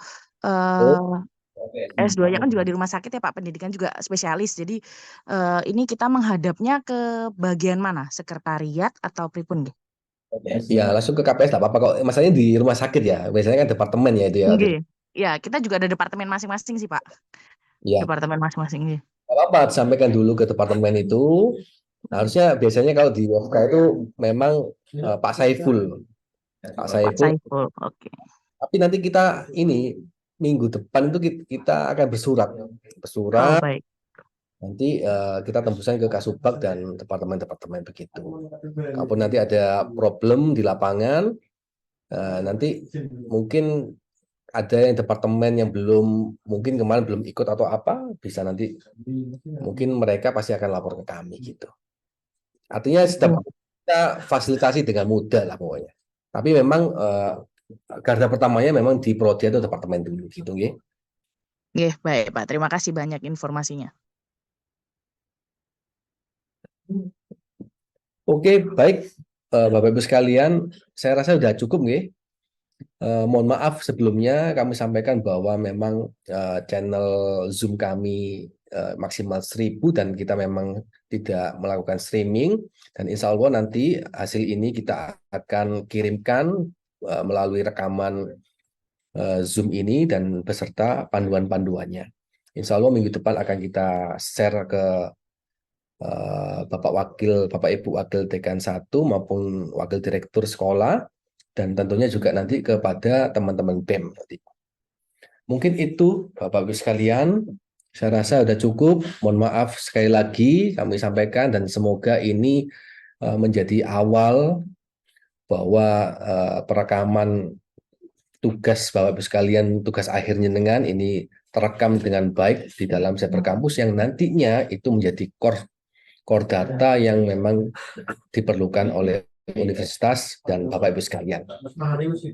S2-nya kan juga di rumah sakit ya Pak, pendidikan juga spesialis. Jadi ini kita menghadapnya ke bagian mana? Sekretariat atau pripun gitu? Ya langsung ke KPS lah apa kok. Masalahnya di rumah sakit ya. Biasanya kan departemen ya itu ya. Ya, kita juga ada departemen masing-masing sih Pak. Ya. Departemen masing-masing. Gak apa-apa, sampaikan dulu ke departemen itu. Harusnya biasanya kalau di WFK itu memang Pak Saiful. Pak Saiful. Oke. Tapi nanti kita ini minggu depan itu kita akan bersurat. Oh, baik. Nanti kita tembusan ke Kasubag dan departemen-departemen begitu. Kalaupun nanti ada problem di lapangan, nanti mungkin ada yang departemen yang belum, mungkin kemarin belum ikut atau apa, bisa nanti mungkin mereka pasti akan lapor ke kami gitu. Artinya setiap kita fasilitasi dengan mudah lah pokoknya. Tapi memang garda pertamanya memang di Prodi atau departemen dulu gitu ya. Nggih, baik Pak. Terima kasih banyak informasinya. Oke, baik Bapak Ibu sekalian, saya rasa sudah cukup nggih. Mohon maaf sebelumnya kami sampaikan bahwa memang channel Zoom kami maksimal 1000 dan kita memang tidak melakukan streaming, dan insya Allah nanti hasil ini kita akan kirimkan melalui rekaman Zoom ini dan beserta panduan-panduannya. Insya Allah minggu depan akan kita share ke Bapak Ibu Wakil Dekan 1 maupun Wakil Direktur Sekolah, dan tentunya juga nanti kepada teman-teman BEM nanti. Mungkin itu Bapak Ibu sekalian, saya rasa sudah cukup. Mohon maaf sekali lagi kami sampaikan, dan semoga ini menjadi awal bahwa perekaman tugas Bapak Ibu sekalian, tugas akhirnya dengan ini terekam dengan baik di dalam Cyber Campus yang nantinya itu menjadi core data yang memang diperlukan oleh universitas dan Bapak Ibu sekalian.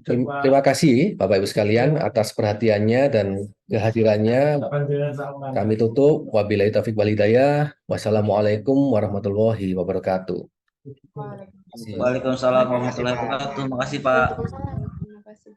Terima kasih Bapak Ibu sekalian atas perhatiannya dan kehadirannya. Kami tutup. Wabillahi taufiq wal hidayah. Wassalamualaikum warahmatullahi wabarakatuh. Waalaikumsalam warahmatullahi wabarakatuh. Makasih Pak. Terima kasih.